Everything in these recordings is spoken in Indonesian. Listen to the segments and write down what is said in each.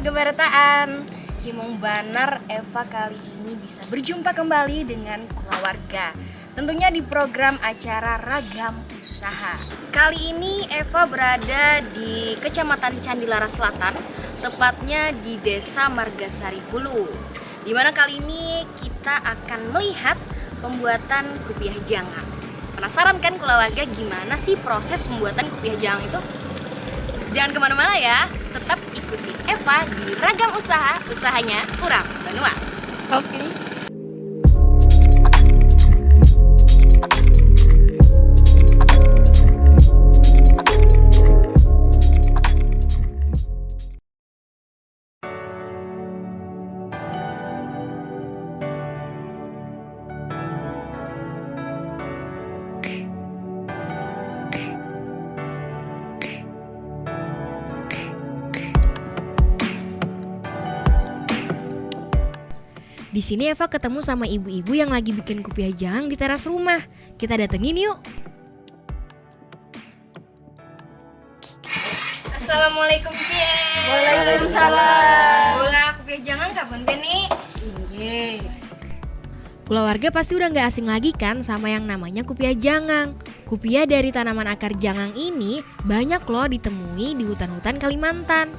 keluarga Barataan. Himong Banar Eva kali ini bisa berjumpa kembali dengan keluarga. Tentunya di program acara Ragam Usaha. Kali ini Eva berada di Kecamatan Candilara Selatan, tepatnya di Desa Margasari Hulu. Di mana kali ini kita akan melihat pembuatan kupiah jangang. Penasaran kan keluarga gimana sih proses pembuatan kupiah jangang itu? Jangan kemana-mana ya, tetap ikuti Eva di Ragam Usaha, usahanya Urang Banua. Oke. Di sini Eva ketemu sama ibu-ibu yang lagi bikin kupiah jangang di teras rumah. Kita datengin yuk. Assalamualaikum Cie. Waalaikumsalam. Bola kupiah jangang kapan Beni? Keluarga pasti udah gak asing lagi kan sama yang namanya kupiah jangang. Kupiah dari tanaman akar jangang ini banyak loh ditemui di hutan-hutan Kalimantan.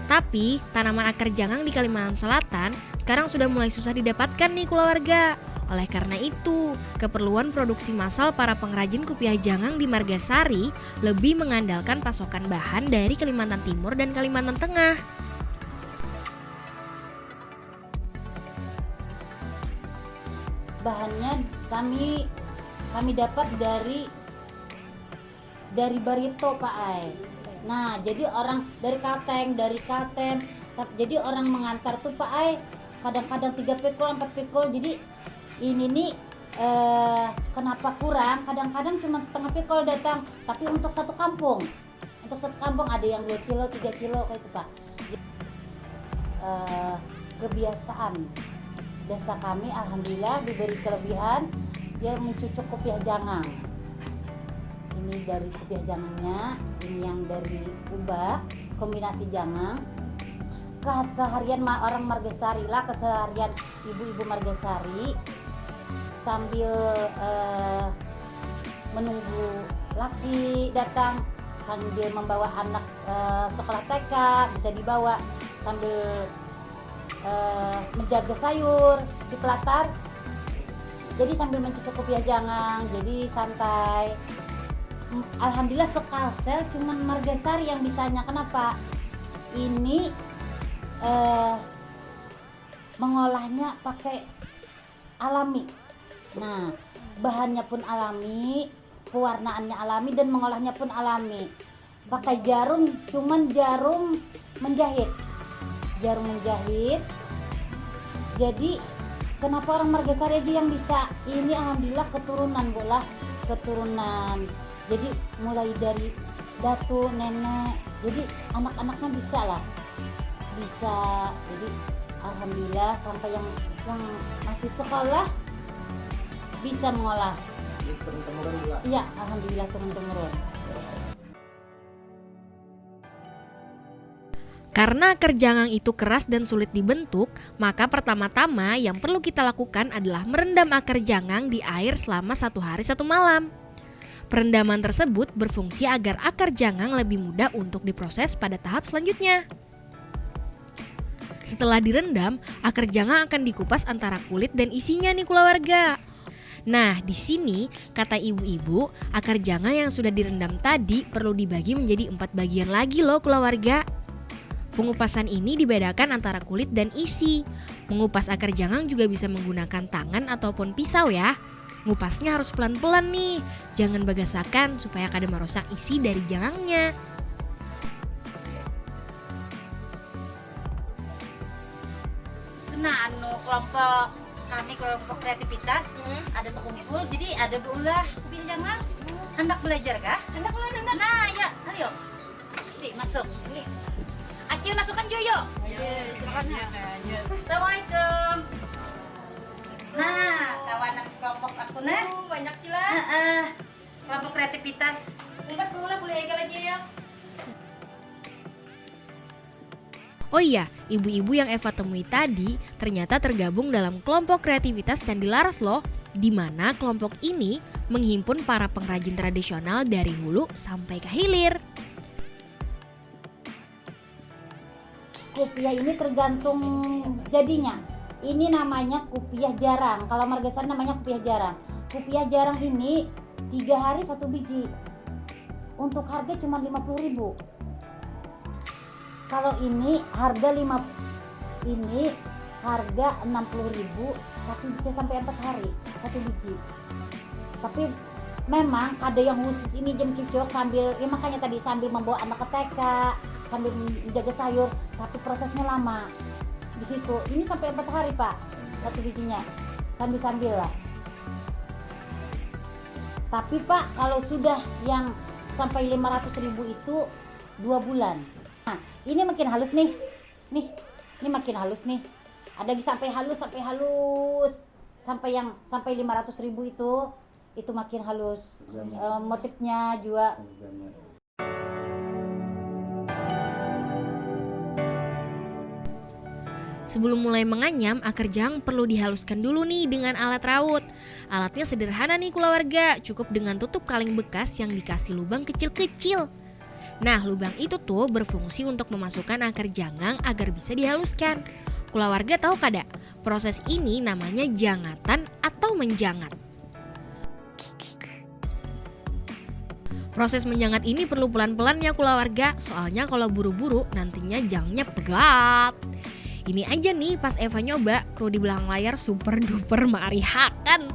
Tapi tanaman akar jangang di Kalimantan Selatan sekarang sudah mulai susah didapatkan nih keluarga. Oleh karena itu, keperluan produksi massal para pengrajin kupiah jangang di Margasari lebih mengandalkan pasokan bahan dari Kalimantan Timur dan Kalimantan Tengah. Bahannya kami dapat dari Barito Pak Ai. Nah, jadi orang dari Kalteng. Jadi orang mengantar tuh Pak Ai kadang-kadang 3 pikul, 4 pikul. Jadi ini nih kenapa kurang? Kadang-kadang cuma setengah pikul datang, tapi untuk satu kampung. Untuk satu kampung ada yang 2 kilo, 3 kilo kayak itu Pak. Kebiasaan desa kami alhamdulillah diberi kelebihan dia mencucuk kupiah jangang. Ini dari kupiah jangangnya, ini yang dari ubah kombinasi jangang. Keseharian orang Margasari lah, keseharian ibu-ibu Margasari sambil menunggu laki datang, sambil membawa anak sekolah TK bisa dibawa, sambil menjaga sayur di pelatar. Jadi sambil mencucuk kupiah jangang, jadi santai. Alhamdulillah sekalsel cuman Margasari yang bisanya. Kenapa? Ini mengolahnya pakai alami. Nah, bahannya pun alami, pewarnaannya alami, dan mengolahnya pun alami. Pakai jarum, cuman jarum menjahit. Jadi kenapa orang Margasari aja yang bisa? Ini alhamdulillah keturunan. Jadi mulai dari datu, nenek, jadi anak-anaknya bisa. Jadi alhamdulillah sampai yang masih sekolah bisa mengolah. Iya, alhamdulillah turun-temurun. Karena akar jangang itu keras dan sulit dibentuk, maka pertama-tama yang perlu kita lakukan adalah merendam akar jangang di air selama 1 hari 1 malam. Perendaman tersebut berfungsi agar akar jangang lebih mudah untuk diproses pada tahap selanjutnya. Setelah direndam, akar jangang akan dikupas antara kulit dan isinya nih keluarga. Nah, di sini kata ibu-ibu, akar jangang yang sudah direndam tadi perlu dibagi menjadi 4 bagian lagi loh keluarga. Pengupasan ini dibedakan antara kulit dan isi. Mengupas akar jangang juga bisa menggunakan tangan ataupun pisau ya. Ngupasnya harus pelan-pelan nih, jangan bagasakan supaya kada merusak isi dari jangangnya. Nah, kelompok kreativitas ada berkumpul, jadi ada berulah kupiah jangang. Hendak belajar kah? Hendak. Nah, ya, ayo. Masuk. Acil masukkan Joyo. Assalamualaikum. Nah, kawan kelompok aku Banyak cila. kelompok kreativitas. Empat boleh ikan aja ya. Oh iya, ibu-ibu yang Eva temui tadi ternyata tergabung dalam kelompok kreativitas Candi Laras loh, di mana kelompok ini menghimpun para pengrajin tradisional dari hulu sampai ke hilir. Kupiah ini tergantung jadinya. Ini namanya kupiah jarang. Kalau margasan namanya kupiah jarang. Kupiah jarang ini 3 hari 1 biji. Untuk harga cuma 50.000. Kalau ini harga 60.000, tapi bisa sampai 4 hari 1 biji. Tapi memang ada yang khusus ini jam cucuk sambil, ya makanya tadi sambil membawa anak ke TK, sambil menjaga sayur, tapi prosesnya lama di situ. Ini sampai 4 hari Pak, 1 bijinya, sambil lah. Tapi Pak, kalau sudah yang sampai 500.000 itu 2 bulan. Nah, ini makin halus nih. Ini makin halus nih. Ada sampai halus. Sampai 500.000 itu makin halus. Motifnya juga. Sebelum mulai menganyam, akar jang perlu dihaluskan dulu nih dengan alat raut. Alatnya sederhana nih keluarga, cukup dengan tutup kaleng bekas yang dikasih lubang kecil-kecil. Nah, lubang itu tuh berfungsi untuk memasukkan akar jangang agar bisa dihaluskan. Keluarga tahu kada? Proses ini namanya jangatan atau menjangat. Proses menjangat ini perlu pelan-pelan ya keluarga, soalnya kalau buru-buru nantinya jangnya pegat. Ini aja nih pas Eva nyoba, kru di belakang layar super duper marihakan.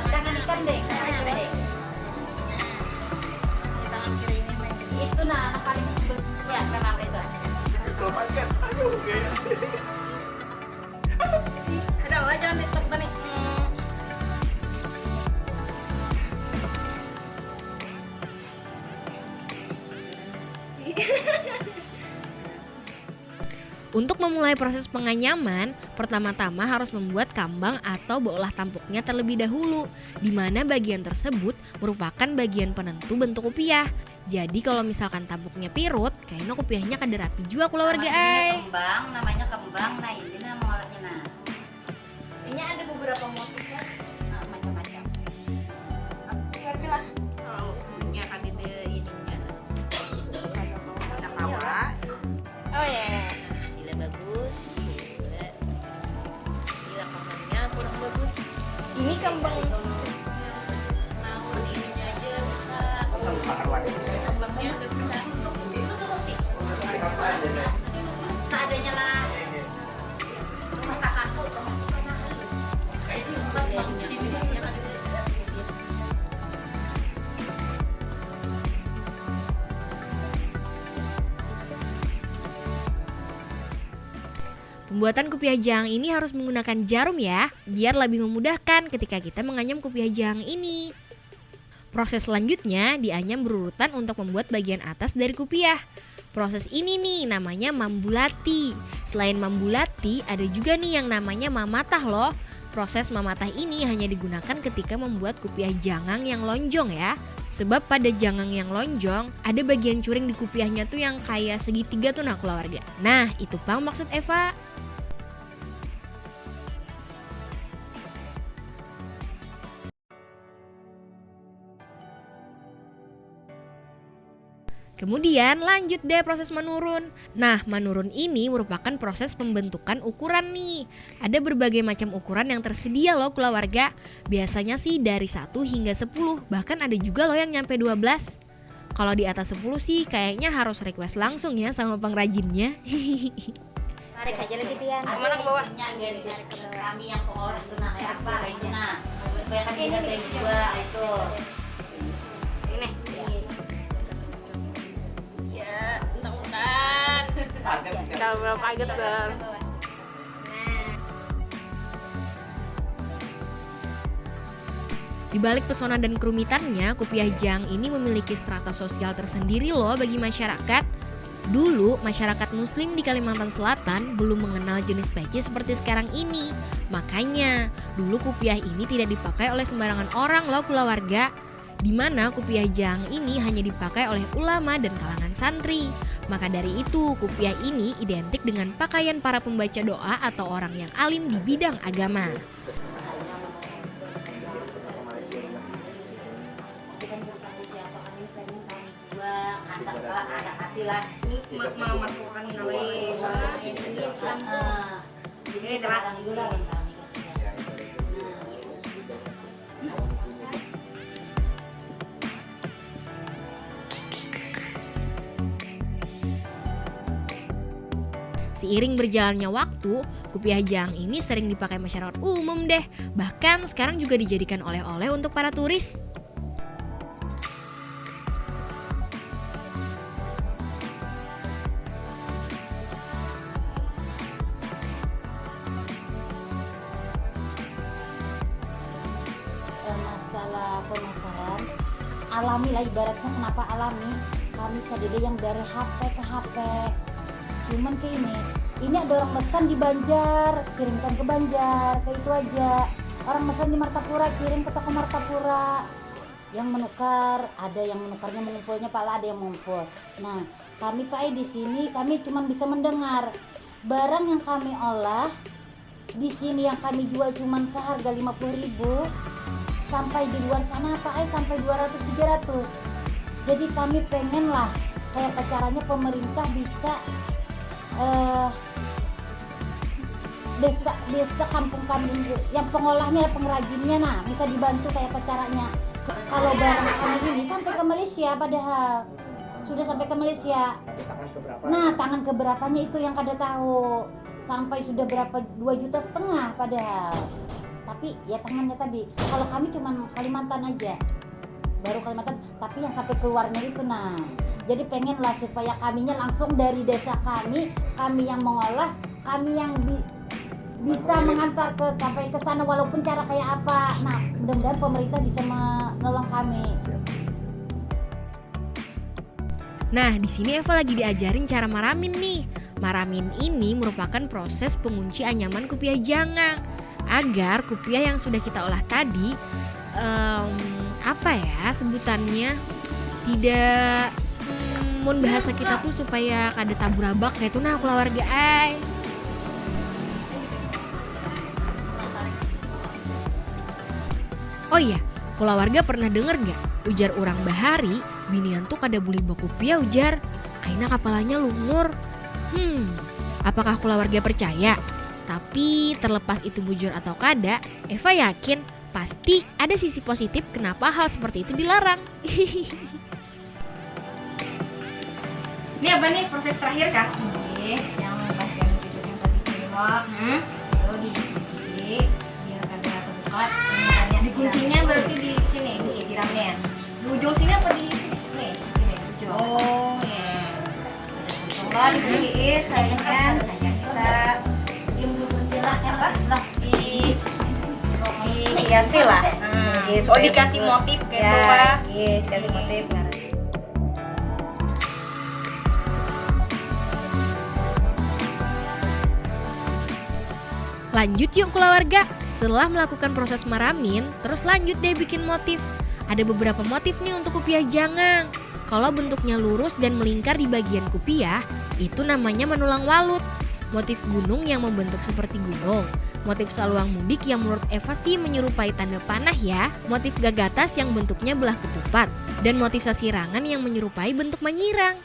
Tangan ikan deh. Tangan kiri ini itu anak paling ya memang itu. Ada lah jangan ditekan nih. Untuk memulai proses penganyaman, pertama-tama harus membuat kambang atau bolah tampuknya terlebih dahulu, di mana bagian tersebut merupakan bagian penentu bentuk kupiah. Jadi kalau misalkan tampuknya pirut, kayaknya kupiahnya kada rapi juga keluarga ay. Namanya kembang, nah ini namanya nah. Ini ada beberapa motif ya. Nah, macam-macam. Ngerti lah. Kalau punya kan ide ininya ada kawa Oh ya. gila bagus juga gila kambangnya kurang bagus Ini kembang mau ininya aja bisa kambangnya udah bisa Seadanya lah. Rumah kakakku Pembuatan kupiah jang ini harus menggunakan jarum ya, biar lebih memudahkan ketika kita menganyam kupiah jang ini. Proses selanjutnya dianyam berurutan untuk membuat bagian atas dari kupiah. Proses ini nih namanya mambulati. Selain mambulati, ada juga nih yang namanya mamatah loh. Proses mamatah ini hanya digunakan ketika membuat kupiah jangang yang lonjong ya. Sebab pada jangang yang lonjong, ada bagian curing di kupiahnya tuh yang kayak segitiga tuh nah keluarga. Nah, itu pang maksud Eva. Kemudian lanjut deh proses menurun. Nah, menurun ini merupakan proses pembentukan ukuran nih. Ada berbagai macam ukuran yang tersedia loh keluarga. Biasanya sih dari 1 hingga 10, bahkan ada juga loh yang nyampe 12. Kalau di atas 10 sih kayaknya harus request langsung ya sama pengrajinnya. tarik aja lagi Pian. Kemana ke bawah? Kami yang ke orang itu nah kayak apa itu nah. Supaya kan kita kayak juga itu. Ini. Ya, mudah-mudahan. kalau belum kaget kan Di balik pesona dan kerumitannya, kupiah jang ini memiliki strata sosial tersendiri loh bagi masyarakat. Dulu, masyarakat muslim di Kalimantan Selatan belum mengenal jenis peci seperti sekarang ini. Makanya, dulu kupiah ini tidak dipakai oleh sembarangan orang loh keluarga. Di mana kupiah jang ini hanya dipakai oleh ulama dan kalangan santri. Maka dari itu, kupiah ini identik dengan pakaian para pembaca doa atau orang yang alim di bidang agama. Masukkan ini Seiring berjalannya waktu, kupiah jang ini sering dipakai masyarakat umum deh. Bahkan sekarang juga dijadikan oleh-oleh untuk para turis. Masalah pemasaran alami lah, ibaratnya kenapa alami, kami kadede yang dari HP ke HP, cuman ke ini ada orang pesan di Banjar, kirimkan ke Banjar, ke itu aja. Orang pesan di Martapura, kirim ke toko Martapura. Yang menukar, ada yang menukarnya mengumpulnya pala, ada yang mengumpul. Nah, kami Pak di sini kami cuma bisa mendengar. Barang yang kami olah di sini yang kami jual cuma seharga 50.000, sampai di luar sana Pak sampai 200-300. Jadi kami pengen lah kayak caranya pemerintah bisa desa kampung kami yang pengolahnya, pengrajinnya, nah bisa dibantu kayak caranya. Kalau barang kami ini sampai ke Malaysia, padahal sudah sampai ke Malaysia. Nah, tangan keberapanya itu yang kada tahu. Sampai sudah berapa 2,5 juta padahal. Tapi ya tangannya tadi. Kalau kami cuma Kalimantan aja. Baru Kalimantan, tapi yang sampai keluarnya itu nah. Jadi pengen lah supaya kaminya langsung dari desa kami yang mengolah, kami yang bisa mengantar ke sampai ke sana walaupun cara kayak apa. Nah, mudah-mudahan pemerintah bisa menolong kami. Nah, di sini Eva lagi diajarin cara maramin nih. Maramin ini merupakan proses pengunci anyaman kupiah jangang agar kupiah yang sudah kita olah tadi apa ya sebutannya, tidak mun bahasa kita tuh supaya kada taburabak kayak itu nah keluarga ay. Oh iya, keluarga pernah denger gak ujar orang Bahari binian tuh kada boleh bawa kupiah ujar kaina kapalanya lungur. Apakah keluarga percaya? Tapi terlepas itu bujur atau kada, Eva yakin pasti ada sisi positif kenapa hal seperti itu dilarang. Ini apa nih proses terakhir Kak? Ini yang bagian cucuk yang tadi kirimok, itu dicuci biar kada kebuka. Dikuncinya berarti di sini, Di ramen. di ujung sini apa di sini? Nih, di sini ujung. Oh ya. Coba dibeliin saringan kita dihiasi lah. Oh dikasih motif gitu Pak. Iya, dikasih motif. Lanjut yuk keluarga. Setelah melakukan proses maramin, terus lanjut deh bikin motif. Ada beberapa motif nih untuk kupiah jangang. Kalau bentuknya lurus dan melingkar di bagian kupiah, itu namanya menulang walut. Motif gunung yang membentuk seperti gunung. Motif saluang mudik yang menurut Eva sih menyerupai tanda panah ya. Motif gagatas yang bentuknya belah ketupat. Dan motif sasirangan yang menyerupai bentuk manyirang.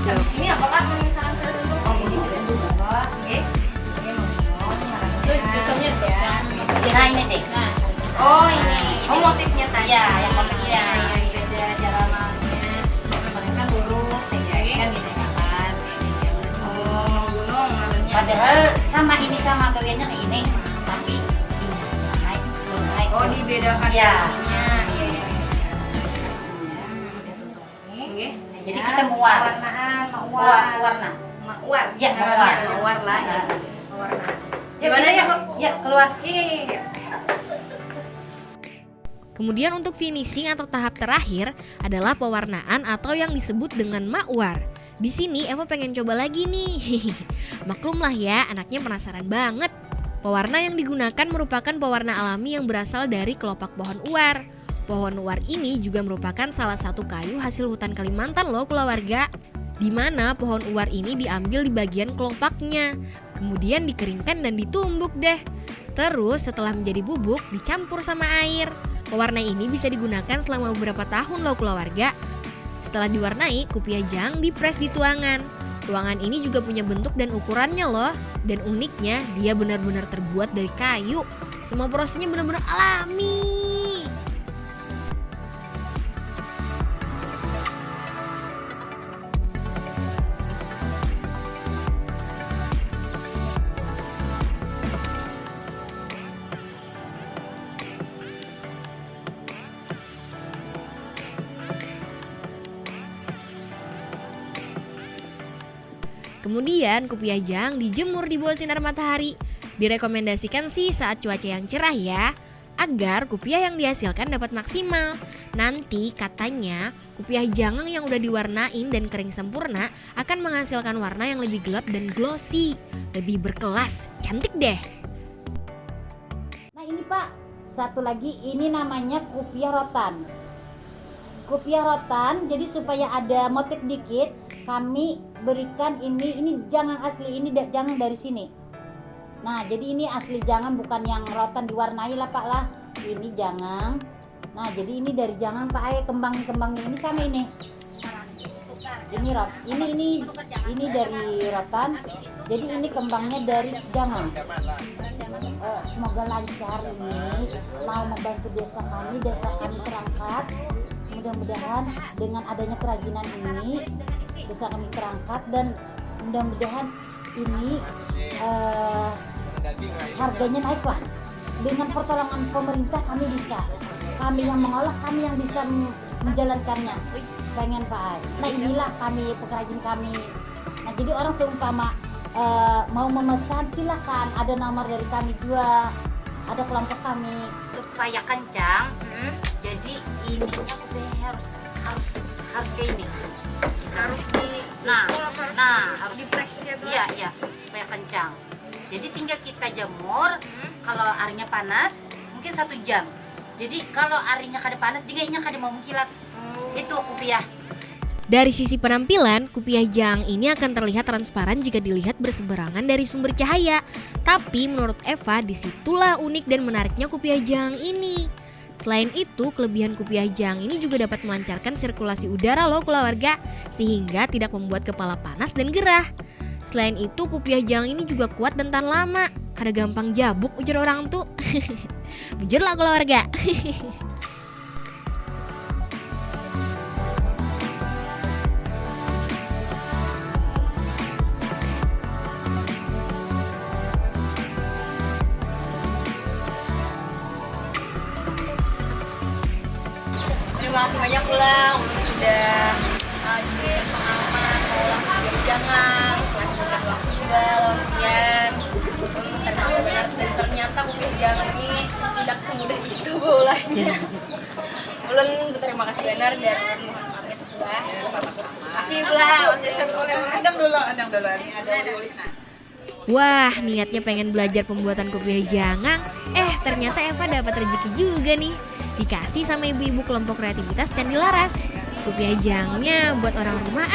Di sini apa Kak? Misalkan sudah bentuk. Ini sudah dua. Oke. Ini mau Hitungnya tuh ya. Nah, ini deh. Nah, Oh ini. Oh motifnya tadi. ya, yang motifnya. beda cara malangnya. Paling kan lurus kayak kan gini kan. Oh gunung namanya. Padahal sama ini sama gawiannya kayak ini, tapi ini naik, belum naik. Oh dibedakan Ya. ininya. Iya iya. Udah tutup. Oke. Jadi kita muar. Warnaan, mawar. Warna. Mawar. Ya, Namanya mawar. Mawar lah. Ya. Nah, pewarnaan. Gimana ya? Ya, keluar. Iya. Kemudian untuk finishing atau tahap terakhir adalah pewarnaan atau yang disebut dengan makwar. Di sini Eva pengen coba lagi nih. Maklumlah ya, anaknya penasaran banget. Pewarna yang digunakan merupakan pewarna alami yang berasal dari kelopak pohon uar. Pohon uar ini juga merupakan salah satu kayu hasil hutan Kalimantan loh keluarga. Di mana pohon uar ini diambil di bagian kelopaknya, kemudian dikeringkan dan ditumbuk deh. Terus setelah menjadi bubuk dicampur sama air. Pewarna ini bisa digunakan selama beberapa tahun loh keluarga. Setelah diwarnai, kupiah jang dipres di tuangan. Tuangan ini juga punya bentuk dan ukurannya loh. Dan uniknya dia benar-benar terbuat dari kayu. Semua prosesnya benar-benar alami. Kemudian kupiah jang dijemur di bawah sinar matahari. Direkomendasikan sih saat cuaca yang cerah ya, agar kupiah yang dihasilkan dapat maksimal. Nanti katanya kupiah jang yang udah diwarnain dan kering sempurna akan menghasilkan warna yang lebih gelap dan glossy, lebih berkelas, cantik deh. Nah ini Pak, satu lagi ini namanya kupiah rotan. Kupiah rotan, jadi supaya ada motif dikit, kami berikan ini jangan asli, ini jangan dari sini. Nah jadi ini asli jangan, bukan yang rotan diwarnai lah Pak lah. Ini jangan. Nah jadi ini dari jangan Pak, kembang-kembangnya ini sama ini. Ini ini dari rotan. Jadi ini kembangnya dari jangan. Semoga lancar ini, mau membantu desa kami terangkat. Mudah-mudahan dengan adanya kerajinan ini desa kami terangkat, dan mudah-mudahan ini harganya naik lah. Dengan pertolongan pemerintah kami yang mengolah, kami yang bisa menjalankannya. Pengen Pak. Nah inilah kami, pengrajin kami. Nah jadi orang seumpama mau memesan silakan, ada nomor dari kami juga, ada kelompok kami. Supaya kencang, jadi ininya harus kayak ini. Harus di Harus dipres gitu. Iya, supaya kencang. Jadi tinggal kita jemur. Kalau airnya panas, mungkin 1 jam. Jadi kalau airnya kada panas, digainya kada mau mengkilat. Itu kupiah. Dari sisi penampilan, kupiah jang ini akan terlihat transparan jika dilihat berseberangan dari sumber cahaya. Tapi menurut Eva, disitulah unik dan menariknya kupiah jang ini. Selain itu, kelebihan kupiah jang ini juga dapat melancarkan sirkulasi udara loh keluarga, sehingga tidak membuat kepala panas dan gerah. Selain itu, kupiah jang ini juga kuat dan tahan lama, kada gampang jabuk ujar orang tuh. Bujur lah keluarga. Terima kasih banyak ulang sudah diberikan pengalaman mengolah kupiah jangan, menghabiskan waktu juga latihan. Ternyata kupiah jangan ini tidak semudah itu bolanya. Ulun berterima kasih benar dan mohon pamit ulah. Sama-sama. Kasih ulah. Adang dulu. Ini ada oleh-oleh. Wah, niatnya pengen belajar pembuatan kupiah jangang, ternyata Eva dapat rezeki juga nih. Dikasih sama ibu-ibu kelompok kreativitas Candi Laras. Kupiah jangnya buat orang rumah